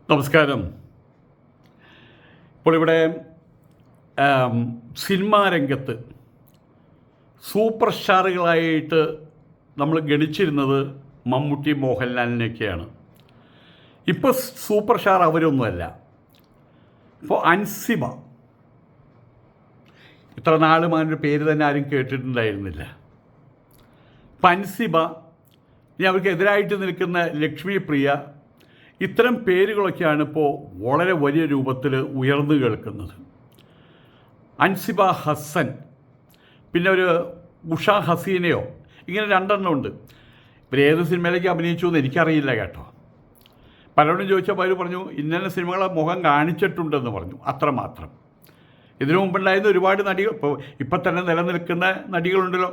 നമസ്കാരം. ഇപ്പോൾ ഇവിടെ സിനിമാ രംഗത്ത് സൂപ്പർ സ്റ്റാറുകളായിട്ട് നമ്മൾ ഗണിച്ചിരുന്നത് മമ്മൂട്ടി, മോഹൻലാലിനെയൊക്കെയാണ്. ഇപ്പോൾ സൂപ്പർ സ്റ്റാർ അവരൊന്നുമല്ല. ഇപ്പോൾ അൻസിബ, ഇത്ര നാളും അതിൻ്റെ പേര് തന്നെ ആരും കേട്ടിട്ടുണ്ടായിരുന്നില്ല. ഇപ്പം അൻസിബ, ഇനി അവർക്കെതിരായിട്ട് നിൽക്കുന്ന ലക്ഷ്മി പ്രിയ, ഇത്തരം പേരുകളൊക്കെയാണ് ഇപ്പോൾ വളരെ വലിയ രൂപത്തിൽ ഉയർന്നു കേൾക്കുന്നത്. അൻസിബ ഹസൻ, പിന്നെ ഒരു ഉഷ ഹസീനയോ, ഇങ്ങനെ രണ്ടെണ്ണം ഉണ്ട്. ഇവരേത് സിനിമയിലേക്ക് അഭിനയിച്ചു എന്ന് എനിക്കറിയില്ല കേട്ടോ. പലരോടും ചോദിച്ചപ്പോൾ അവർ പറഞ്ഞു ഇന്ന സിനിമകളെ മുഖം കാണിച്ചിട്ടുണ്ടെന്ന് പറഞ്ഞു, അത്രമാത്രം. ഇതിനു മുമ്പുണ്ടായിരുന്ന ഒരുപാട് നടികൾ, ഇപ്പം തന്നെ നിലനിൽക്കുന്ന നടികളുണ്ടല്ലോ.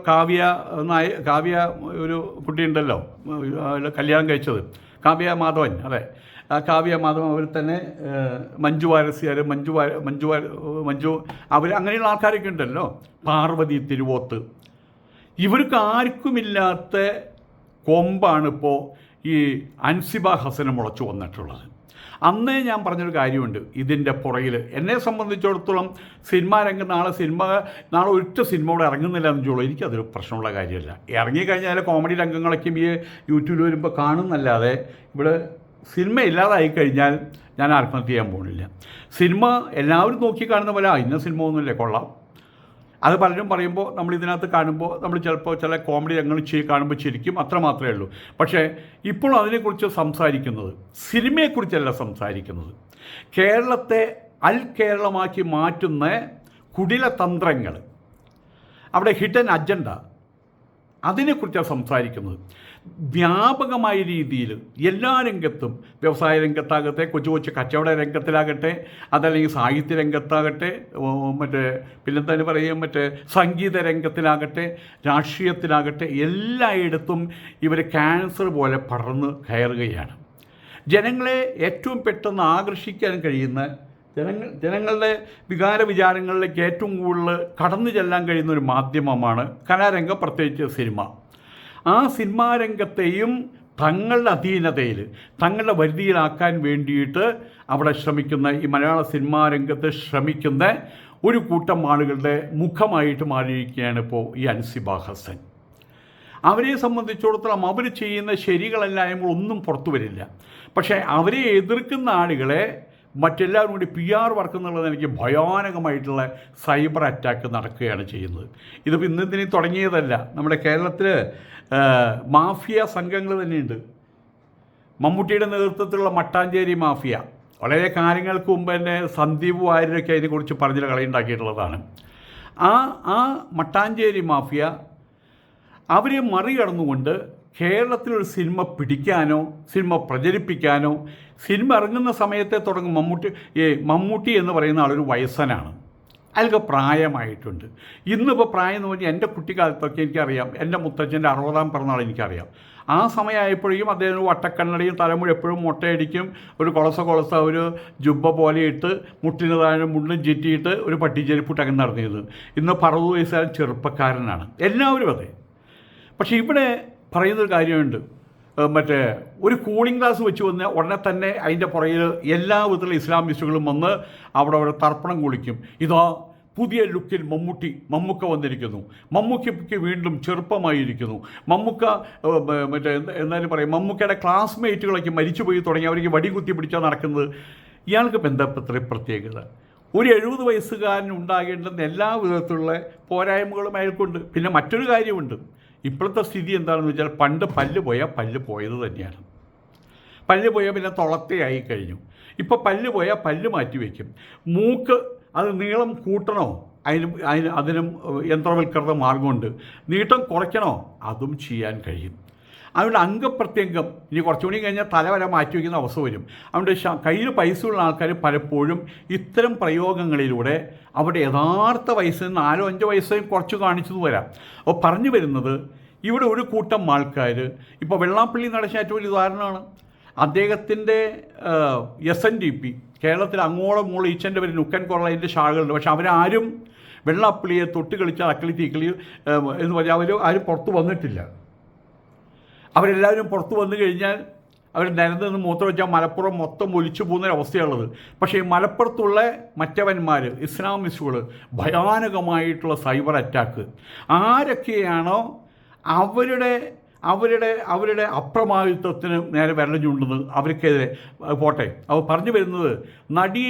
കാവ്യ ഒരു കുട്ടിയുണ്ടല്ലോ, കല്യാണം കഴിച്ചത്, കാവ്യ മാധവൻ. അതെ, കാവ്യ മാധവൻ. അവർ തന്നെ മഞ്ജു വാരസ്യാർ, മഞ്ജു അവർ, അങ്ങനെയുള്ള ആൾക്കാരൊക്കെ ഉണ്ടല്ലോ. പാർവതി തിരുവോത്ത്. ഇവർക്ക് ആർക്കുമില്ലാത്ത കൊമ്പാണ് ഇപ്പോൾ ഈ അൻസിബ ഹസന് മുളച്ചു വന്നിട്ടുള്ളത്. അന്നേ ഞാൻ പറഞ്ഞൊരു കാര്യമുണ്ട് ഇതിൻ്റെ പുറകിൽ. എന്നെ സംബന്ധിച്ചിടത്തോളം സിനിമാ രംഗം നാളെ ഒറ്റ സിനിമ കൂടെ ഇറങ്ങുന്നില്ല എന്ന് ചോളൂ, എനിക്കതൊരു പ്രശ്നമുള്ള കാര്യമല്ല. ഇറങ്ങിക്കഴിഞ്ഞാൽ കോമഡി രംഗങ്ങളൊക്കെ ഈ യൂട്യൂബിൽ വരുമ്പോൾ കാണുന്നല്ലാതെ ഇവിടെ സിനിമ ഇല്ലാതായി കഴിഞ്ഞാൽ ഞാൻ ആത്മഹത്യ ചെയ്യാൻ പോകുന്നില്ല. സിനിമ എല്ലാവരും നോക്കി കാണുന്ന പോലെ ഇന്ന സിനിമ ഒന്നുമില്ലേ, കൊള്ളാം. അത് പലരും പറയുമ്പോൾ നമ്മൾ ഇതിനകത്ത് കാണുമ്പോൾ നമ്മൾ ചിലപ്പോൾ ചില കോമഡി രംഗങ്ങൾ കാണുമ്പോൾ ചിരിക്കും, അത്ര മാത്രമേ ഉള്ളൂ. പക്ഷേ ഇപ്പോൾ അതിനെക്കുറിച്ച് സംസാരിക്കുന്നത് സിനിമയെക്കുറിച്ചല്ല സംസാരിക്കുന്നത്. കേരളത്തെ കേരളമാക്കി മാറ്റുന്ന കുടിലതന്ത്രങ്ങൾ, അവിടെ ഹിഡൻ അജണ്ട, അതിനെക്കുറിച്ചാണ് സംസാരിക്കുന്നത്. വ്യാപകമായ രീതിയിൽ എല്ലാ രംഗത്തും, വ്യവസായ രംഗത്താകട്ടെ, കൊച്ചു കച്ചവട രംഗത്തിലാകട്ടെ, അതല്ലെങ്കിൽ സാഹിത്യ രംഗത്താകട്ടെ, പിന്നെന്തായാലും പറയും സംഗീത രംഗത്തിലാകട്ടെ, രാഷ്ട്രീയത്തിലാകട്ടെ, എല്ലായിടത്തും ഇവർ ക്യാൻസർ പോലെ പടർന്ന് കയറുകയാണ്. ജനങ്ങളെ ഏറ്റവും പെട്ടെന്ന് ആകർഷിക്കാൻ കഴിയുന്ന, ജനങ്ങളുടെ വിചാരങ്ങളിലേക്ക് ഏറ്റവും കൂടുതൽ കടന്നു ചെല്ലാൻ കഴിയുന്ന ഒരു മാധ്യമമാണ് കലാരംഗം, പ്രത്യേകിച്ച് സിനിമ. ആ സിനിമാ രംഗത്തെയും തങ്ങളുടെ അധീനതയിൽ, തങ്ങളുടെ വരുതിയിലാക്കാൻ വേണ്ടിയിട്ട് അവിടെ ശ്രമിക്കുന്ന, ഈ മലയാള സിനിമാ രംഗത്ത് ശ്രമിക്കുന്ന ഒരു കൂട്ടം ആളുകളുടെ മുഖമായിട്ട് മാറിയിരിക്കുകയാണ് ഇപ്പോൾ ഈ അൻസിബ ഹസൻ. അവരെ സംബന്ധിച്ചിടത്തോളം അവർ ചെയ്യുന്ന ശരികളല്ലായ്മ ഒന്നും പുറത്തു വരില്ല. പക്ഷേ അവരെ എതിർക്കുന്ന ആളുകളെ മറ്റെല്ലാവരും കൂടി PR വർക്ക് എന്നുള്ളത് എനിക്ക് ഭയാനകമായിട്ടുള്ള സൈബർ അറ്റാക്ക് നടക്കുകയാണ് ചെയ്യുന്നത്. ഇതിപ്പോൾ ഇന്നിതിന് തുടങ്ങിയതല്ല. നമ്മുടെ കേരളത്തിൽ മാഫിയ സംഘങ്ങൾ തന്നെയുണ്ട്. മമ്മൂട്ടിയുടെ നേതൃത്വത്തിലുള്ള മട്ടാഞ്ചേരി മാഫിയ വളരെ കാലങ്ങൾക്ക് മുമ്പ് തന്നെ സന്ദീപ് വാര്യരൊക്കെ അതിനെക്കുറിച്ച് പറഞ്ഞ കളിയുണ്ടാക്കിയിട്ടുള്ളതാണ്. ആ മട്ടാഞ്ചേരി മാഫിയ അവരെ മറികടന്നുകൊണ്ട് കേരളത്തിലൊരു സിനിമ പിടിക്കാനോ സിനിമ പ്രചരിപ്പിക്കാനോ, സിനിമ ഇറങ്ങുന്ന സമയത്തെ തുടങ്ങും. മമ്മൂട്ടി എന്ന് പറയുന്ന ആളൊരു വയസ്സനാണ്, അയാൾക്ക് പ്രായമായിട്ടുണ്ട്. ഇന്നിപ്പോൾ പ്രായം എന്ന് പറഞ്ഞാൽ എൻ്റെ കുട്ടിക്കാലത്തൊക്കെ എനിക്കറിയാം, എൻ്റെ മുത്തച്ഛൻ്റെ 60ാം പിറന്നാൾ എനിക്കറിയാം. ആ സമയമായപ്പോഴേക്കും അദ്ദേഹം ഒരു വട്ടക്കണ്ണടയും, തലമുഴ എപ്പോഴും മുട്ടയടിക്കും, ഒരു കൊളസ ഒരു ജുബ്ബ പോലെ ഇട്ട്, മുട്ടിന് താഴെ മുള്ളും ചുറ്റിയിട്ട് ഒരു പട്ടിച്ചെരിപ്പിട്ട് അങ്ങനെ നടന്നിരുന്നത്. ഇന്ന് 60 വയസ്സുകാരൻ ചെറുപ്പക്കാരനാണ്. എല്ലാവരും അതെ. പക്ഷേ ഇവിടെ പറയുന്നൊരു കാര്യമുണ്ട്, ഒരു കൂളിംഗ് ഗ്ലാസ് വെച്ച് വന്ന് ഉടനെ തന്നെ അതിൻ്റെ പുറകിൽ എല്ലാ വിധത്തിലുള്ള ഇസ്ലാമിസ്റ്റുകളും വന്ന് അവിടെ തർപ്പണം കുളിക്കും. ഇതാ പുതിയ ലുക്കിൽ മമ്മൂക്ക വന്നിരിക്കുന്നു, മമ്മൂക്കയ്ക്ക് വീണ്ടും ചെറുപ്പമായിരിക്കുന്നു, മമ്മൂക്ക എന്തായാലും പറയും, മമ്മൂക്കയുടെ ക്ലാസ്മേറ്റുകളൊക്കെ മരിച്ചുപോയി തുടങ്ങി, അവർക്ക് വടി കുത്തി പിടിച്ചാൽ നടക്കുന്നത്. ഇയാൾക്ക് ബന്ധപ്പെട്ട പ്രത്യേകത, ഒരു 70 വയസ്സുകാരന് ഉണ്ടാകേണ്ടുന്ന എല്ലാ വിധത്തിലുള്ള പോരായ്മകളും അയാൾക്കുണ്ട്. പിന്നെ മറ്റൊരു കാര്യമുണ്ട്, ഇപ്പോഴത്തെ സ്ഥിതി എന്താണെന്ന് വെച്ചാൽ, പണ്ട് പല്ല് പോയാൽ പല്ല് പോയത് തന്നെയാണ്. പല്ല് പോയാൽ പിന്നെ തുളത്തയായി കഴിഞ്ഞു. ഇപ്പോൾ പല്ല് പോയാൽ പല്ല് മാറ്റി വയ്ക്കും. മൂക്ക് അത് നീളം കൂട്ടണോ, അതിനും യന്ത്രവൽക്കൃത മാർഗമുണ്ട്. നീട്ടം കുറയ്ക്കണോ, അതും ചെയ്യാൻ കഴിയും. അതുകൊണ്ട് അംഗപ്രത്യംഗം ഇനി കുറച്ചുകൂടി കഴിഞ്ഞാൽ തല വരെ മാറ്റി വയ്ക്കുന്ന അവസ്ഥ വരും. അതുകൊണ്ട് കയ്യിൽ പൈസയുള്ള ആൾക്കാർ പലപ്പോഴും ഇത്തരം പ്രയോഗങ്ങളിലൂടെ അവിടെ യഥാർത്ഥ വയസ്സ് 4-5 വയസ്സേയും കുറച്ച് കാണിച്ചു വരാം. അപ്പോൾ പറഞ്ഞു വരുന്നത്, ഇവിടെ ഒരു കൂട്ടം ആൾക്കാർ, ഇപ്പോൾ വെള്ളാപ്പള്ളി നടച്ച ഏറ്റവും വലിയ ഉദാഹരണമാണ്. അദ്ദേഹത്തിൻ്റെ SNDP കേരളത്തിൽ അങ്ങോളം മൂളം ഈച്ചൻ്റെ പേര് നുക്കൻ കൊള്ളതിൻ്റെ ശാഖകളുണ്ട്. പക്ഷെ അവരാരും വെള്ളാപ്പള്ളിയെ തൊട്ട് കളിച്ച അക്കളി തീക്കളി എന്ന് പറഞ്ഞാൽ ആരും പുറത്ത് വന്നിട്ടില്ല. അവരെല്ലാവരും പുറത്ത് വന്നു കഴിഞ്ഞാൽ അവർ നിരന്ന് നിന്ന് മൂത്രം വെച്ചാൽ മലപ്പുറം മൊത്തം ഒലിച്ചു പോകുന്നൊരവസ്ഥയുള്ളത്. പക്ഷേ ഈ മലപ്പുറത്തുള്ള മറ്റവന്മാർ ഇസ്ലാമിസ്റ്റുകൾ ഭയാനകമായിട്ടുള്ള സൈബർ അറ്റാക്ക് ആരൊക്കെയാണോ അവരുടെ അവരുടെ അവരുടെ അപ്രമാദിത്വത്തിന് നേരെ വിരൽ ചൂണ്ടുന്നത് അവർക്കെതിരെ പോട്ടെ. അവർ പറഞ്ഞു വരുന്നത് നടി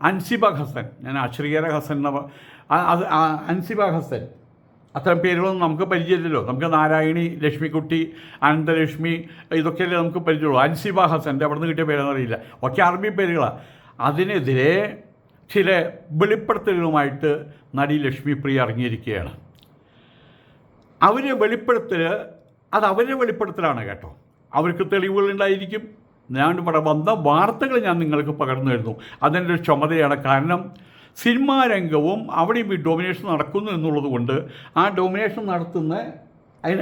അൻസിബ ഹസൻ, ഞാൻ അശ്രീകര ഹസൻ അൻസിബ ഹസൻ, അത്തരം പേരുകളൊന്നും നമുക്ക് പരിചയമില്ലല്ലോ. നമുക്ക് നാരായണി, ലക്ഷ്മിക്കുട്ടി, അനന്തലക്ഷ്മി ഇതൊക്കെയല്ലേ നമുക്ക് പരിചയമുള്ളൂ. അൻസിബ ഹസൻ്റെ അവിടെ നിന്ന് കിട്ടിയ പേരെന്നറിയില്ല, ഒക്കെ അറബി പേരുകളാണ്. അതിനെതിരെ ചില വെളിപ്പെടുത്തലുകളുമായിട്ട് നടി ലക്ഷ്മി പ്രിയ ഇറങ്ങിയിരിക്കുകയാണ്. അവരെ വെളിപ്പെടുത്തൽ അത് അവരുടെ വെളിപ്പെടുത്തലാണ് കേട്ടോ. അവർക്ക് തെളിവുകളുണ്ടായിരിക്കും. ഞാൻ വന്ന വാർത്തകൾ ഞാൻ നിങ്ങൾക്ക് പകർന്നു തരുന്നു. അതിൻ്റെ ഒരു ചുമതലയാണ്. കാരണം സിനിമാ രംഗവും അവിടെയും ഈ ഡോമിനേഷൻ നടക്കുന്നു എന്നുള്ളത് കൊണ്ട് ആ ഡോമിനേഷൻ നടത്തുന്ന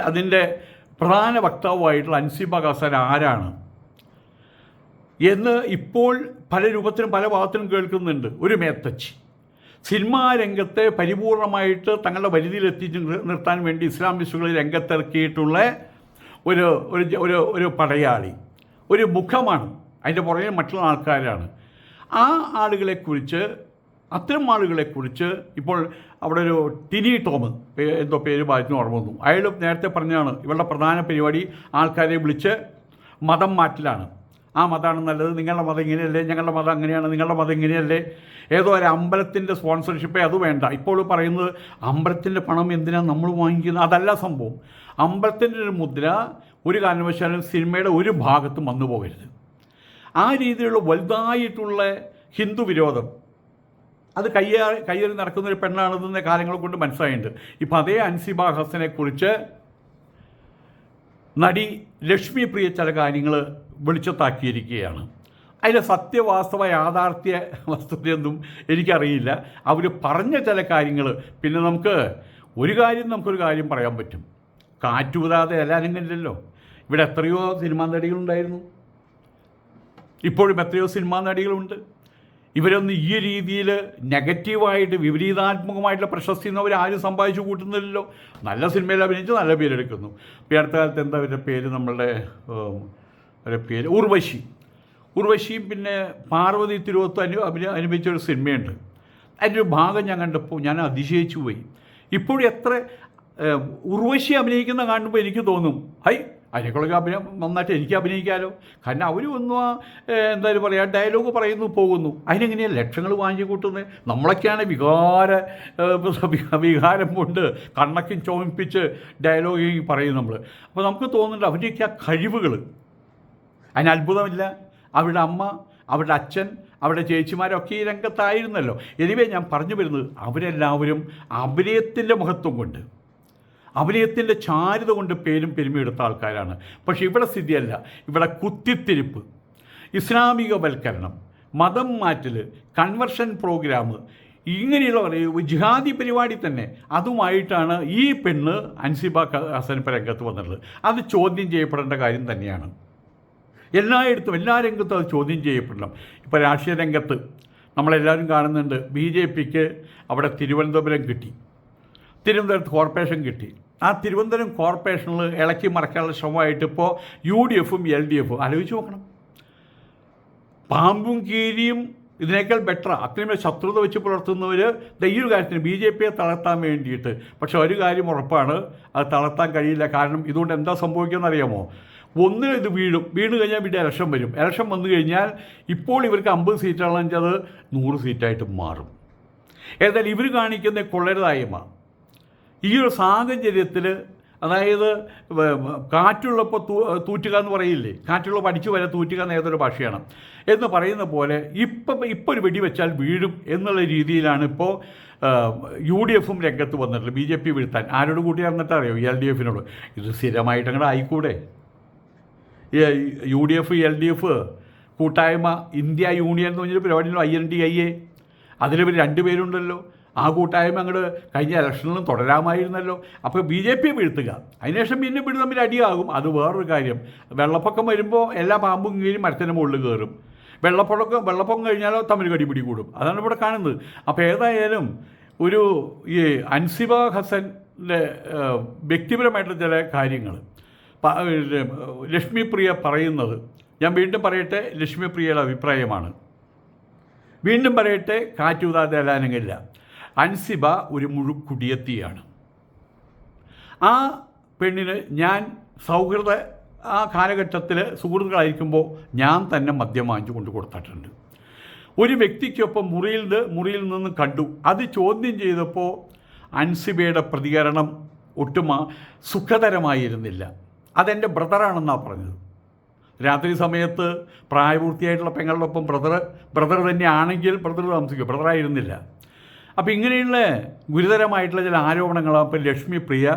അതിൻ്റെ പ്രധാന വക്താവായിട്ടുള്ള അൻസിബ ഹസൻ ആരാണ് എന്ന് ഇപ്പോൾ പല രൂപത്തിലും പല ഭാഗത്തിലും കേൾക്കുന്നുണ്ട്. ഒരു മേത്തച്ചി സിനിമാ രംഗത്തെ പരിപൂർണമായിട്ട് തങ്ങളുടെ പരിധിയിലെത്തിച്ച് നിർത്താൻ വേണ്ടി ഇസ്ലാമിസ്റ്റുകൾ രംഗത്തിറക്കിയിട്ടുള്ള ഒരു ഒരു ഒരു പടയാളി, ഒരു മുഖമാണ്. അതിൻ്റെ പുറകെ മറ്റുള്ള ആൾക്കാരാണ്. ആ ആളുകളെക്കുറിച്ച്, അത്തരം ആളുകളെക്കുറിച്ച് ഇപ്പോൾ അവിടെ ഒരു ടിനി ടോം എന്തോ പേര് വായിച്ചു ഓർമ്മ വന്നു. അയാൾ നേരത്തെ പറഞ്ഞാണ് ഇവരുടെ പ്രധാന പരിപാടി ആൾക്കാരെ വിളിച്ച് മതം മാറ്റലാണ്. ആ മതമാണ് നല്ലത്, നിങ്ങളുടെ മതം ഇങ്ങനെയല്ലേ, ഞങ്ങളുടെ മതം അങ്ങനെയാണ്, നിങ്ങളുടെ മതം ഇങ്ങനെയല്ലേ. ഏതോ ഒരു അമ്പലത്തിൻ്റെ സ്പോൺസർഷിപ്പേ അത് വേണ്ട. ഇപ്പോൾ പറയുന്നത് അമ്പലത്തിൻ്റെ പണം എന്തിനാണ് നമ്മൾ വാങ്ങിക്കുന്നത്, അതല്ല സംഭവം. അമ്പലത്തിൻ്റെ ഒരു മുദ്ര ഒരു കാരണവശാലും സിനിമയുടെ ഒരു ഭാഗത്തും വന്നു പോകരുത്. ആ രീതിയിലുള്ള വലുതായിട്ടുള്ള ഹിന്ദു വിരോധം അത് കയ്യേറി നടക്കുന്നൊരു പെണ്ണാണെന്ന കാലങ്ങൾ കൊണ്ട് മനസ്സിലായിട്ടുണ്ട്. ഇപ്പം അതേ അൻസിബ ഹസനെക്കുറിച്ച് നടി ലക്ഷ്മി പ്രിയ ചില കാര്യങ്ങൾ വെളിച്ചത്താക്കിയിരിക്കുകയാണ്. അതിലെ സത്യവാസ്തവ യാഥാർത്ഥ്യ വസ്തുതയൊന്നും എനിക്കറിയില്ല. അവർ പറഞ്ഞ ചില കാര്യങ്ങൾ. പിന്നെ നമുക്കൊരു കാര്യം പറയാൻ പറ്റും, കാറ്റൂതാതെ എല്ലാരെങ്കിലല്ലോ. ഇവിടെ എത്രയോ സിനിമാ നടികളുണ്ടായിരുന്നു, ഇപ്പോഴും എത്രയോ സിനിമാ നടികളുണ്ട്. ഇവരൊന്നും ഈ രീതിയിൽ നെഗറ്റീവായിട്ട് വിപരീതാത്മകമായിട്ടുള്ള പ്രശസ്തി ഒന്നും അവരാരും സമ്പാദിച്ചു കൂട്ടുന്നില്ലല്ലോ. നല്ല സിനിമയിൽ അഭിനയിച്ച് നല്ല പേരെടുക്കുന്നു. ഇപ്പോൾ അടുത്ത കാലത്ത് എന്താ അവരുടെ പേര്, നമ്മളുടെ പേര് ഉർവശിയും പിന്നെ പാർവതി തിരുവോത്ത് അനുഭവിച്ചൊരു സിനിമയുണ്ട്. അതിൻ്റെ ഒരു ഭാഗം ഞാൻ കണ്ടപ്പോൾ ഞാൻ അതിശയിച്ചു പോയി. ഇപ്പോഴും എത്ര ഉർവശി അഭിനയിക്കുന്ന കാണുമ്പോൾ എനിക്ക് തോന്നും, അതിനേക്കുള്ള അഭിനയം നന്നായിട്ട് എനിക്ക് അഭിനയിക്കാമല്ലോ. കാരണം അവർ ഒന്നും എന്തായാലും പറയുക, ഡയലോഗ് പറയുന്നു പോകുന്നു. അതിനെങ്ങനെയാണ് ലക്ഷങ്ങൾ വാങ്ങി കൂട്ടുന്നത്? നമ്മളൊക്കെയാണ് വികാരം കൊണ്ട് കണ്ണക്കും ചോമിപ്പിച്ച് ഡയലോഗ് പറയും നമ്മൾ. അപ്പോൾ നമുക്ക് തോന്നുന്നുണ്ട് അവരുടെയൊക്കെ ആ കഴിവുകൾ. അതിന് അത്ഭുതമില്ല. അവരുടെ അമ്മ, അവരുടെ അച്ഛൻ, അവരുടെ ചേച്ചിമാരൊക്കെ ഈ രംഗത്തായിരുന്നല്ലോ. എനിവേ ഞാൻ പറഞ്ഞു വരുന്നത്, അവരെല്ലാവരും അഭിനയത്തിൻ്റെ മഹത്വം കൊണ്ട്, അഭിനയത്തിൻ്റെ ചാരുത കൊണ്ട് പേരും പെരുമയെടുത്ത ആൾക്കാരാണ്. പക്ഷേ ഇവിടെ സ്ഥിതിയല്ല. ഇവിടെ കുത്തിത്തിരിപ്പ്, ഇസ്ലാമികവൽക്കരണം, മതം മാറ്റൽ, കൺവെർഷൻ പ്രോഗ്രാം, ഇങ്ങനെയുള്ള ജിഹാദി പരിപാടി തന്നെ അതുമായിട്ടാണ് ഈ പെണ്ണ് അൻസിബ ഹസൻ ഇപ്പോൾ രംഗത്ത് വന്നിട്ടുള്ളത്. അത് ചോദ്യം ചെയ്യപ്പെടേണ്ട കാര്യം തന്നെയാണ്. എല്ലായിടത്തും എല്ലാ രംഗത്തും അത് ചോദ്യം ചെയ്യപ്പെടണം. ഇപ്പോൾ രാഷ്ട്രീയ രംഗത്ത് നമ്മളെല്ലാവരും കാണുന്നുണ്ട്, BJPക്ക് അവിടെ തിരുവനന്തപുരം കിട്ടി, തിരുവനന്തപുരത്ത് കോർപ്പറേഷൻ കിട്ടി. ആ തിരുവനന്തപുരം കോർപ്പറേഷനിൽ ഇളക്കി മറക്കാനുള്ള ശ്രമമായിട്ട് ഇപ്പോൾ UDFും LDFും ആലോചിച്ച് നോക്കണം. പാമ്പും കീരിയും ഇതിനേക്കാൾ ബെറ്റർ, അത്രയും ശത്രുത വെച്ച് പുലർത്തുന്നവർ ഈ ഒരു കാര്യത്തിന് BJPയെ തളർത്താൻ വേണ്ടിയിട്ട്. പക്ഷേ ഒരു കാര്യം ഉറപ്പാണ്, അത് തളർത്താൻ കഴിയില്ല. കാരണം ഇതുകൊണ്ട് എന്താ സംഭവിക്കുമെന്ന് അറിയാമോ? ഇത് വീണ് കഴിഞ്ഞാൽ പിന്നെ ഇലക്ഷൻ വരും. ഇലക്ഷൻ വന്നു കഴിഞ്ഞാൽ ഇപ്പോൾ ഇവർക്ക് 50 സീറ്റാണെന്ന് വെച്ചാൽ അത് 100 സീറ്റായിട്ട് മാറും. ഏതായാലും ഇവർ കാണിക്കുന്ന കൊള്ളരുതായ്മ ഈ ഒരു സാഹചര്യത്തിൽ, അതായത് കാറ്റുള്ളപ്പോൾ തൂറ്റുക എന്ന് പറയില്ലേ, കാറ്റുള്ള പഠിച്ചു വരെ തൂറ്റുക എന്ന ഏതൊരു ഭാഷയാണ് എന്ന് പറയുന്ന പോലെ ഇപ്പോൾ ഒരു വെടിവെച്ചാൽ വീഴും എന്നുള്ള രീതിയിലാണ് ഇപ്പോൾ UDFും രംഗത്ത് വന്നിട്ടുള്ളത്. BJP വീഴ്ത്താൻ ആരോട് കൂട്ടി അറിഞ്ഞിട്ടറിയോ? LDFിനോട്. ഇത് സ്ഥിരമായിട്ട് അങ്ങോട്ട് ആയിക്കൂടെ? UDF LDF കൂട്ടായ്മ ഇന്ത്യ യൂണിയൻ എന്ന് പറഞ്ഞൊരു പരിപാടിയിലോ, INDIA, അതിലിവർ 2 പേരുണ്ടല്ലോ. ആ കൂട്ടായ്മ അങ്ങോട്ട് കഴിഞ്ഞ ഇലക്ഷനിലും തുടരാമായിരുന്നല്ലോ. അപ്പോൾ BJP വീഴ്ത്തുക, അതിനുശേഷം പിന്നെ വീട് തമ്മിൽ അടിയാകും. അത് വേറൊരു കാര്യം. വെള്ളപ്പൊക്കം വരുമ്പോൾ എല്ലാ പാമ്പും കീഴും മരത്തിൻ്റെ മുകളിൽ കയറും. വെള്ളപ്പൊക്കം കഴിഞ്ഞാലോ തമ്മിൽ കടിപിടി കൂടും. അതാണ് ഇവിടെ കാണുന്നത്. അപ്പോൾ ഏതായാലും ഈ അൻസിബ ഹസൻ്റെ വ്യക്തിപരമായിട്ടുള്ള ചില കാര്യങ്ങൾ ലക്ഷ്മിപ്രിയ പറയുന്നത്, ഞാൻ വീണ്ടും പറയട്ടെ, ലക്ഷ്മിപ്രിയയുടെ അഭിപ്രായമാണ്. വീണ്ടും പറയട്ടെ, കാറ്റൂതാതെ അലാനങ്ങില്ല. അൻസിബ ഒരു മുഴുക്കുടിയത്തിയാണ്. ആ പെണ്ണിന് ഞാൻ സൗഹൃദ ആ കാലഘട്ടത്തിൽ സുഹൃത്തുക്കളായിരിക്കുമ്പോൾ ഞാൻ തന്നെ മദ്യം വാങ്ങിച്ചു കൊണ്ട് കൊടുത്തിട്ടുണ്ട്. ഒരു വ്യക്തിക്കൊപ്പം മുറിയിൽ നിന്ന് കണ്ടു. അത് ചോദ്യം ചെയ്തപ്പോൾ അൻസിബയുടെ പ്രതികരണം ഒട്ടും സുഖകരമായിരുന്നില്ല. അതെൻ്റെ ബ്രദറാണെന്നാണ് പറഞ്ഞത്. രാത്രി സമയത്ത് പ്രായപൂർത്തിയായിട്ടുള്ള പെങ്ങളുടെ ഒപ്പം ബ്രദർ തന്നെയാണെങ്കിൽ ബ്രദർ താമസിക്കും, ബ്രദറായിരുന്നില്ല. അപ്പോൾ ഇങ്ങനെയുള്ള ഗുരുതരമായിട്ടുള്ള ചില ആരോപണങ്ങളാണ് ഇപ്പോൾ ലക്ഷ്മിപ്രിയ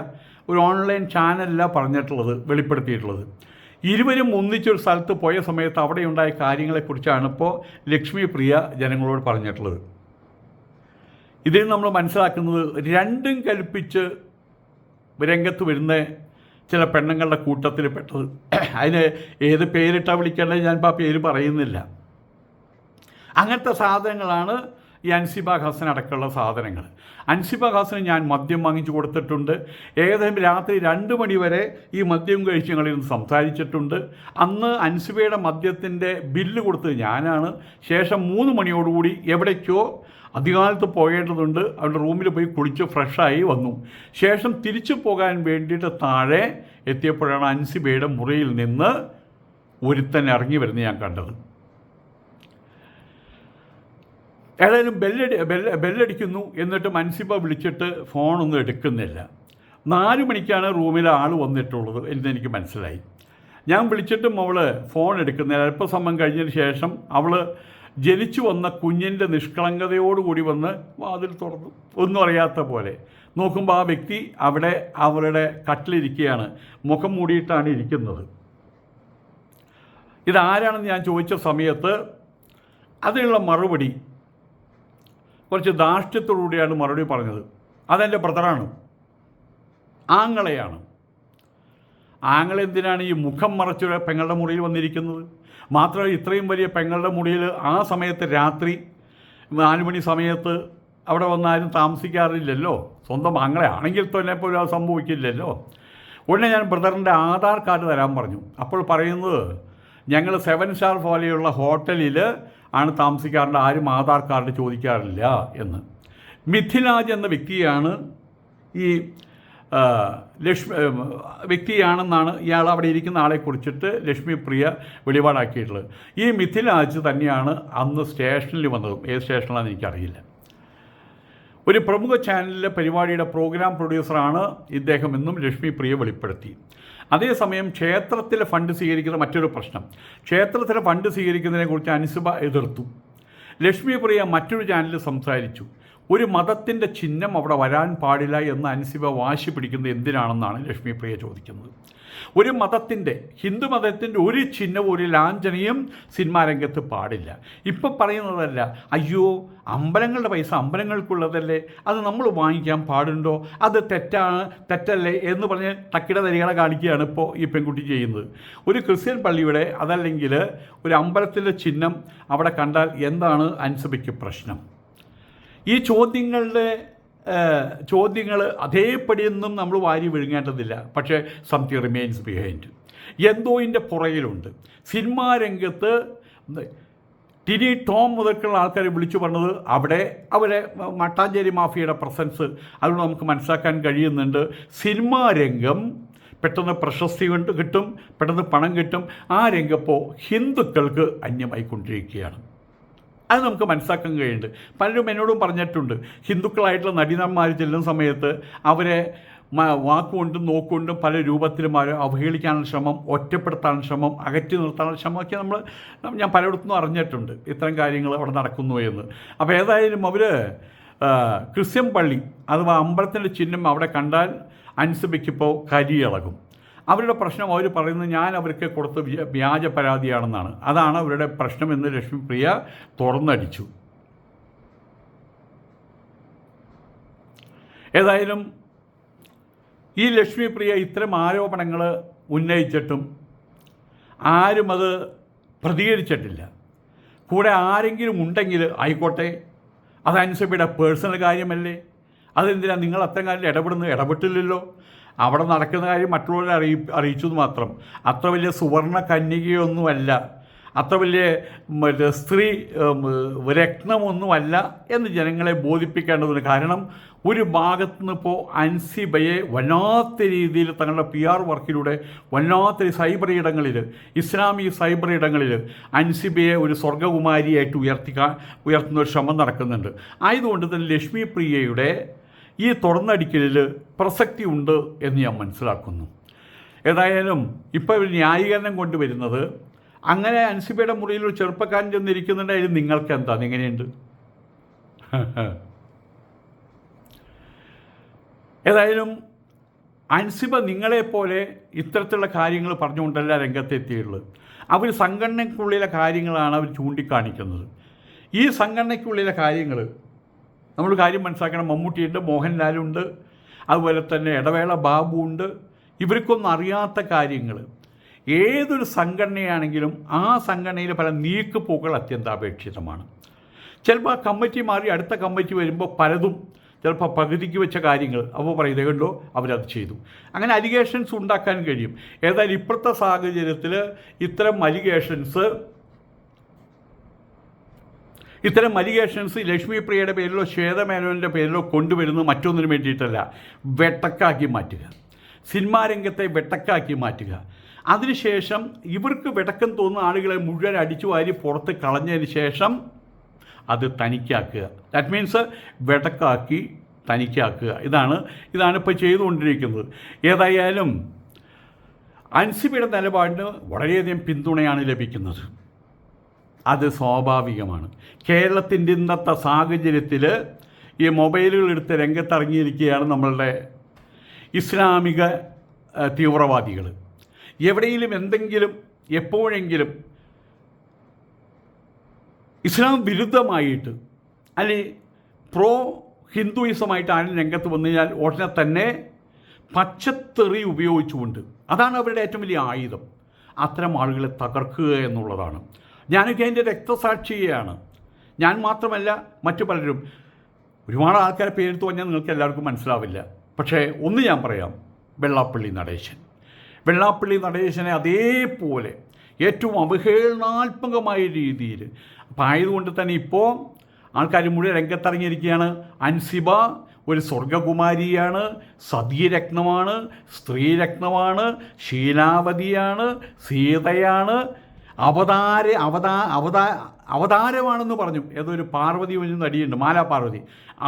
ഒരു ഓൺലൈൻ ചാനലിലാണ് പറഞ്ഞിട്ടുള്ളത്, വെളിപ്പെടുത്തിയിട്ടുള്ളത്. ഇരുവരും ഒന്നിച്ചൊരു സ്ഥലത്ത് പോയ സമയത്ത് അവിടെ ഉണ്ടായ കാര്യങ്ങളെക്കുറിച്ചാണ് ഇപ്പോൾ ലക്ഷ്മിപ്രിയ ജനങ്ങളോട് പറഞ്ഞിട്ടുള്ളത്. ഇതിൽ നമ്മൾ മനസ്സിലാക്കുന്നത് രണ്ടും കൽപ്പിച്ച് രംഗത്ത് വരുന്ന ചില പെണ്ണുങ്ങളുടെ കൂട്ടത്തിൽ പെട്ടത്. അതിന് ഏത് പേരിട്ടാണ് വിളിക്കേണ്ടത് ഞാനിപ്പോൾ ആ പേര് പറയുന്നില്ല. അങ്ങനത്തെ സാധനങ്ങളാണ് ഈ അൻസിബ ഹസൻ അടക്കമുള്ള സാധനങ്ങൾ. അൻസിബ ഹസന് ഞാൻ മദ്യം വാങ്ങിച്ചു കൊടുത്തിട്ടുണ്ട്. ഏകദേശം രാത്രി 2 മണി വരെ ഈ മദ്യം കഴിച്ച് ഞങ്ങളിരുന്ന് സംസാരിച്ചിട്ടുണ്ട്. അന്ന് അൻസിബയുടെ മദ്യത്തിൻ്റെ ബില്ല് കൊടുത്തത് ഞാനാണ്. ശേഷം 3 മണിയോടുകൂടി എവിടേക്കോ അധികാലത്ത് പോകേണ്ടതുണ്ട്. അവരുടെ റൂമിൽ പോയി കുളിച്ച് ഫ്രഷായി വന്നു. ശേഷം തിരിച്ചു പോകാൻ വേണ്ടിയിട്ട് താഴെ എത്തിയപ്പോഴാണ് അൻസിബയുടെ മുറിയിൽ നിന്ന് ഒരുത്തൻ ഇറങ്ങി വരുന്നത് ഞാൻ കണ്ടത്. ഏതായാലും ബെല്ലടിക്കുന്നു. എന്നിട്ട് അൻസിബ വിളിച്ചിട്ട് ഫോണൊന്നും എടുക്കുന്നില്ല. 4 മണിക്കാണ് റൂമിൽ ആൾ വന്നിട്ടുള്ളത് എന്നെനിക്ക് മനസ്സിലായി. ഞാൻ വിളിച്ചിട്ടും അവൾ ഫോൺ എടുക്കുന്നില്ല. അല്പസമയം കഴിഞ്ഞതിന് ശേഷം അവൾ ജനിച്ചു വന്ന കുഞ്ഞിൻ്റെ നിഷ്കളങ്കതയോടുകൂടി വന്ന് വാതിൽ തുറന്നു, ഒന്നും അറിയാത്ത പോലെ. നോക്കുമ്പോൾ ആ വ്യക്തി അവിടെ അവരുടെ കട്ടിലിരിക്കുകയാണ്, മുഖം മൂടിയിട്ടാണ് ഇരിക്കുന്നത്. ഇതാരാണെന്ന് ഞാൻ ചോദിച്ച സമയത്ത് അതിനുള്ള മറുപടി കുറച്ച് ധാർഷ്ട്യത്തോടുകൂടിയാണ് മറുപടി പറഞ്ഞത്. അതെൻ്റെ ബ്രദറാണ്, ആങ്ങളെയാണ്. ആങ്ങളെ എന്തിനാണ് ഈ മുഖം മറച്ച് പെങ്ങളുടെ മുറിയിൽ വന്നിരിക്കുന്നത്? മാത്രമല്ല ഇത്രയും വലിയ പെങ്ങളുടെ മുറിയിൽ ആ സമയത്ത് രാത്രി 4 മണി സമയത്ത് അവിടെ വന്നാലും താമസിക്കാറില്ലല്ലോ. സ്വന്തം ആങ്ങളെ ആണെങ്കിൽ തന്നെ പോലും അത് സംഭവിക്കില്ലല്ലോ. ഉടനെ ഞാൻ ബ്രദറിൻ്റെ ആധാർ കാർഡ് തരാൻ പറഞ്ഞു. അപ്പോൾ പറയുന്നത് ഞങ്ങൾ 7 സ്റ്റാർ പോലെയുള്ള ഹോട്ടലിൽ ആണ് താമസിക്കാറുണ്ട്, ആരും ആധാർ കാർഡ് ചോദിക്കാറില്ല എന്ന്. മിഥിലാജ് എന്ന വ്യക്തിയാണ് ഈ വ്യക്തിയാണെന്നാണ് ഇയാൾ അവിടെ ഇരിക്കുന്ന ആളെ കുറിച്ചിട്ട് ലക്ഷ്മിപ്രിയ വെളിപാടാക്കിയിട്ടുള്ളത്. ഈ മിഥിലാജ് തന്നെയാണ് അന്ന് സ്റ്റേഷനിൽ വന്നതും. ഏത് സ്റ്റേഷനിലാണെന്ന് എനിക്കറിയില്ല. ഒരു പ്രമുഖ ചാനലിലെ പരിപാടിയുടെ പ്രോഗ്രാം പ്രൊഡ്യൂസറാണ് ഇദ്ദേഹമെന്നും ലക്ഷ്മിപ്രിയ വെളിപ്പെടുത്തി. അതേസമയം ക്ഷേത്രത്തിലെ ഫണ്ട് സ്വീകരിക്കുന്ന മറ്റൊരു പ്രശ്നം, ക്ഷേത്രത്തിലെ ഫണ്ട് സ്വീകരിക്കുന്നതിനെക്കുറിച്ച് അൻസിബ എതിർത്തു. ലക്ഷ്മിപ്രിയ മറ്റൊരു ചാനലിൽ സംസാരിച്ചു. ഒരു മതത്തിൻ്റെ ചിഹ്നം അവിടെ വരാൻ പാടില്ല എന്ന് അൻസിബ വാശി പിടിക്കുന്നത് എന്തിനാണെന്നാണ് ലക്ഷ്മിപ്രിയ ചോദിക്കുന്നത്. ഒരു മതത്തിൻ്റെ, ഹിന്ദു മതത്തിൻ്റെ ഒരു ചിഹ്നവും ഒരു ലാഞ്ചനയും സിനിമാ രംഗത്ത് പാടില്ല. ഇപ്പം പറയുന്നതല്ല, അയ്യോ അമ്പലങ്ങളുടെ പൈസ അമ്പലങ്ങൾക്കുള്ളതല്ലേ, അത് നമ്മൾ വാങ്ങിക്കാൻ പാടുണ്ടോ, അത് തെറ്റല്ലേ എന്ന് പറഞ്ഞ് തക്കിട തരികളെ കാണിക്കുകയാണ് ഇപ്പോൾ ഈ പെൺകുട്ടി ചെയ്യുന്നത്. ഒരു ക്രിസ്ത്യൻ പള്ളിയുടെ അതല്ലെങ്കിൽ ഒരു അമ്പലത്തിൻ്റെ ചിഹ്നം അവിടെ കണ്ടാൽ എന്താണ് അൻസിബയ്ക്ക് പ്രശ്നം? ഈ ചോദ്യങ്ങൾ അതേപടിയൊന്നും നമ്മൾ വാരി വിഴുങ്ങേണ്ടതില്ല. പക്ഷേ സംതിങ് റിമെയിൻസ് ബിഹൈൻഡ്. എന്തോ ഇതിൻ്റെ പുറകിലുണ്ട്. സിനിമാ രംഗത്ത് ടിനി ടോം മുതൽക്കുള്ള ആൾക്കാരെ വിളിച്ചു പറഞ്ഞത് അവിടെ അവരെ മട്ടാഞ്ചേരി മാഫിയയുടെ പ്രസൻസ് അതുകൊണ്ട് നമുക്ക് മനസ്സിലാക്കാൻ കഴിയുന്നുണ്ട്. സിനിമാ രംഗം പെട്ടെന്ന് പ്രശസ്തി കിട്ടും, പെട്ടെന്ന് പണം കിട്ടും. ആ രംഗപ്പോൾ ഹിന്ദുക്കൾക്ക് അന്യമായിക്കൊണ്ടിരിക്കുകയാണ്. അത് നമുക്ക് മനസ്സിലാക്കാൻ കഴിയുന്നുണ്ട്. പലരും എന്നോടും പറഞ്ഞിട്ടുണ്ട്, ഹിന്ദുക്കളായിട്ടുള്ള നടീനന്മാർ ചെല്ലുന്ന സമയത്ത് അവരെ വാക്കുകൊണ്ടും നോക്കുകൊണ്ടും പല രൂപത്തിലും അവരെ അവഹേളിക്കാനുള്ള ശ്രമം, ഒറ്റപ്പെടുത്താനുള്ള ശ്രമം, അകറ്റി നിർത്താനുള്ള ശ്രമമൊക്കെ ഞാൻ പലയിടത്തുനിന്നും അറിഞ്ഞിട്ടുണ്ട് ഇത്തരം കാര്യങ്ങൾ അവിടെ നടക്കുന്നു എന്ന്. അപ്പോൾ ഏതായാലും അവർ ക്രിസ്ത്യൻ പള്ളി അഥവാ അമ്പലത്തിൻ്റെ ചിഹ്നം അവിടെ കണ്ടാൽ അൻസിബയ്ക്കിപ്പോൾ കരിയിളകും. അവരുടെ പ്രശ്നം അവർ പറയുന്നത് ഞാൻ അവർക്ക് കൊടുത്ത വ്യാജ പരാതിയാണെന്നാണ്. അതാണ് അവരുടെ പ്രശ്നമെന്ന് ലക്ഷ്മിപ്രിയ തുറന്നടിച്ചു. ഏതായാലും ഈ ലക്ഷ്മിപ്രിയ ഇത്തരം ആരോപണങ്ങൾ ഉന്നയിച്ചിട്ടും ആരും അത് പ്രതികരിച്ചിട്ടില്ല. കൂടെ ആരെങ്കിലും ഉണ്ടെങ്കിൽ ആയിക്കോട്ടെ, അത് അൻസിബയുടെ പേഴ്സണൽ കാര്യമല്ലേ, അതെന്തിനാണ് നിങ്ങൾ അത്തരം കാര്യത്തിൽ ഇടപെട്ടില്ലല്ലോ. അവിടെ നടക്കുന്ന കാര്യം മറ്റുള്ളവരെ അറിയിച്ചു എന്ന് മാത്രം. അത്ര വലിയ സുവർണ കന്യകയൊന്നുമല്ല, അത്ര വലിയ സ്ത്രീ രത്നമൊന്നുമല്ല എന്ന് ജനങ്ങളെ ബോധിപ്പിക്കേണ്ടതുണ്ട്. കാരണം ഒരു ഭാഗത്തു നിന്നിപ്പോൾ അൻസിബയെ വല്ലാത്ത രീതിയിൽ തങ്ങളുടെ PR വർക്കിലൂടെ വല്ലാത്ത സൈബർ ഇടങ്ങളിൽ, ഇസ്ലാമിക സൈബർ ഇടങ്ങളിൽ അൻസിബയെ ഒരു സ്വർഗ്ഗകുമാരിയായിട്ട് ഉയർത്തുന്ന ഒരു ശ്രമം നടക്കുന്നുണ്ട്. ആയതുകൊണ്ട് തന്നെ ലക്ഷ്മി പ്രിയയുടെ ഈ തുറന്നടിക്കലിൽ പ്രസക്തി ഉണ്ട് എന്ന് ഞാൻ മനസ്സിലാക്കുന്നു. ഏതായാലും ഇപ്പോൾ ഒരു ന്യായീകരണം കൊണ്ടുവരുന്നത്, അങ്ങനെ അൻസിബയുടെ മുറിയിൽ ഒരു ചെറുപ്പക്കാരൻ ചെന്നിരിക്കുന്നുണ്ടായാലും നിങ്ങൾക്ക് എന്താ, എങ്ങനെയുണ്ട്? ഏതായാലും അൻസിബ നിങ്ങളെപ്പോലെ ഇത്തരത്തിലുള്ള കാര്യങ്ങൾ പറഞ്ഞുകൊണ്ടല്ല രംഗത്തെത്തിയുള്ളത്. അവർ സംഘടനയ്ക്കുള്ളിലെ കാര്യങ്ങളാണ് അവർ ചൂണ്ടിക്കാണിക്കുന്നത്. ഈ സംഘടനയ്ക്കുള്ളിലെ കാര്യങ്ങൾ നമ്മൾ കാര്യം മനസ്സിലാക്കണം. മമ്മൂട്ടിയുണ്ട്, മോഹൻലാലുണ്ട്, അതുപോലെ തന്നെ ഇടവേള ബാബു ഉണ്ട്. ഇവർക്കൊന്നും അറിയാത്ത കാര്യങ്ങൾ. ഏതൊരു സംഘടനയാണെങ്കിലും ആ സംഘടനയിൽ പല നീക്കുപോക്കുകൾ അത്യന്താപേക്ഷിതമാണ്. ചിലപ്പോൾ ആ കമ്മിറ്റി മാറി അടുത്ത കമ്മിറ്റി വരുമ്പോൾ പലതും ചിലപ്പോൾ പകുതിക്ക് വെച്ച കാര്യങ്ങൾ അപ്പോൾ പറയുന്നത് കണ്ടോ അവരത് ചെയ്തു. അങ്ങനെ അലിഗേഷൻസ് ഉണ്ടാക്കാൻ കഴിയും. ഏതായാലും ഇപ്പോഴത്തെ സാഹചര്യത്തിൽ ഇത്തരം അലിഗേഷൻസ് ലക്ഷ്മി പ്രിയയുടെ പേരിലോ ശ്വേതമേനോൻ്റെ പേരിലോ കൊണ്ടുവരുന്നത് മറ്റൊന്നിനു വേണ്ടിയിട്ടല്ല, വെട്ടക്കാക്കി മാറ്റുക, സിനിമാ രംഗത്തെ വെട്ടക്കാക്കി മാറ്റുക. അതിനുശേഷം ഇവർക്ക് വെടക്കം തോന്നുന്ന ആളുകളെ മുഴുവൻ അടിച്ചു വാരി പുറത്ത് കളഞ്ഞതിന് ശേഷം അത് തനിക്കാക്കുക. That means വെടക്കാക്കി തനിക്കാക്കുക. ഇതാണ് ഇപ്പോൾ ചെയ്തുകൊണ്ടിരിക്കുന്നത്. ഏതായാലും അൻസിബയുടെ നിലപാടിന് വളരെയധികം പിന്തുണയാണ് ലഭിക്കുന്നത്. അത് സ്വാഭാവികമാണ്. കേരളത്തിൻ്റെ ഇന്നത്തെ സാഹചര്യത്തിൽ ഈ മൊബൈലുകൾ എടുത്ത് രംഗത്തിറങ്ങിയിരിക്കുകയാണ് നമ്മളുടെ ഇസ്ലാമിക തീവ്രവാദികൾ. എവിടെയെങ്കിലും എന്തെങ്കിലും എപ്പോഴെങ്കിലും ഇസ്ലാം വിരുദ്ധമായിട്ട് അല്ലെങ്കിൽ പ്രോ ഹിന്ദുയിസമായിട്ട് ആരും രംഗത്ത് വന്നു കഴിഞ്ഞാൽ ഉടനെ തന്നെ പച്ചത്തെറി ഉപയോഗിച്ചുകൊണ്ട്, അതാണ് അവരുടെ ഏറ്റവും വലിയ ആയുധം, അത്തരം ആളുകളെ തകർക്കുക എന്നുള്ളതാണ്. ഞാനൊക്കെ അതിൻ്റെ രക്തസാക്ഷിയാണ്. ഞാൻ മാത്രമല്ല, മറ്റു പലരും. ഒരുപാട് ആൾക്കാരെ പേരെടുത്ത് പറഞ്ഞാൽ നിങ്ങൾക്ക് എല്ലാവർക്കും മനസ്സിലാവില്ല. പക്ഷേ ഒന്ന് ഞാൻ പറയാം, വെള്ളാപ്പള്ളി നടേശനെ അതേപോലെ ഏറ്റവും അവഹേളനാത്മകമായ രീതിയിൽ. അപ്പം ആയതുകൊണ്ട് തന്നെ ഇപ്പോൾ ആൾക്കാർ മുഴുവൻ രംഗത്തിറങ്ങിയിരിക്കുകയാണ്. അൻസിബ ഒരു സ്വർഗകുമാരിയാണ്, സതീരത്നമാണ്, സ്ത്രീരത്നമാണ്, ശീലാവതിയാണ്, സീതയാണ്, അവതാരമാണെന്ന് പറഞ്ഞു. ഏതൊരു പാർവതി ഒരു നടിയുണ്ട്, മാലാ പാർവതി,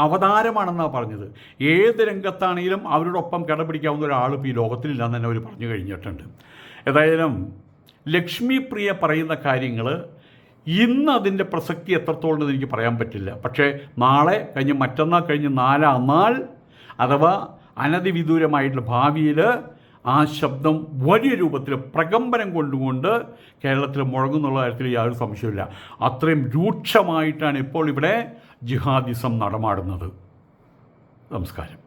അവതാരമാണെന്നാണ് പറഞ്ഞത്. ഏത് രംഗത്താണെങ്കിലും അവരോടൊപ്പം കിടപിടിക്കാവുന്ന ഒരാൾ ഇപ്പോൾ ഈ ലോകത്തിലില്ലെന്ന് തന്നെ അവർ പറഞ്ഞു കഴിഞ്ഞിട്ടുണ്ട്. ഏതായാലും ലക്ഷ്മി പ്രിയ പറയുന്ന കാര്യങ്ങൾ ഇന്ന് അതിൻ്റെ പ്രസക്തി എത്രത്തോളം എനിക്ക് പറയാൻ പറ്റില്ല. പക്ഷേ നാളെ കഴിഞ്ഞ് മറ്റന്നാൾ കഴിഞ്ഞ് 4-ാം നാൾ അഥവാ അനധിവിദൂരമായിട്ടുള്ള ഭാവിയിൽ ആ ശബ്ദം വലിയ രൂപത്തിൽ പ്രകമ്പനം കൊണ്ടുകൊണ്ട് കേരളത്തിൽ മുഴങ്ങുന്നുള്ള കാര്യത്തിൽ യാതൊരു സംശയമില്ല. അത്രയും രൂക്ഷമായിട്ടാണ് ഇപ്പോൾ ഇവിടെ ജിഹാദിസം നടമാടുന്നത്. നമസ്കാരം.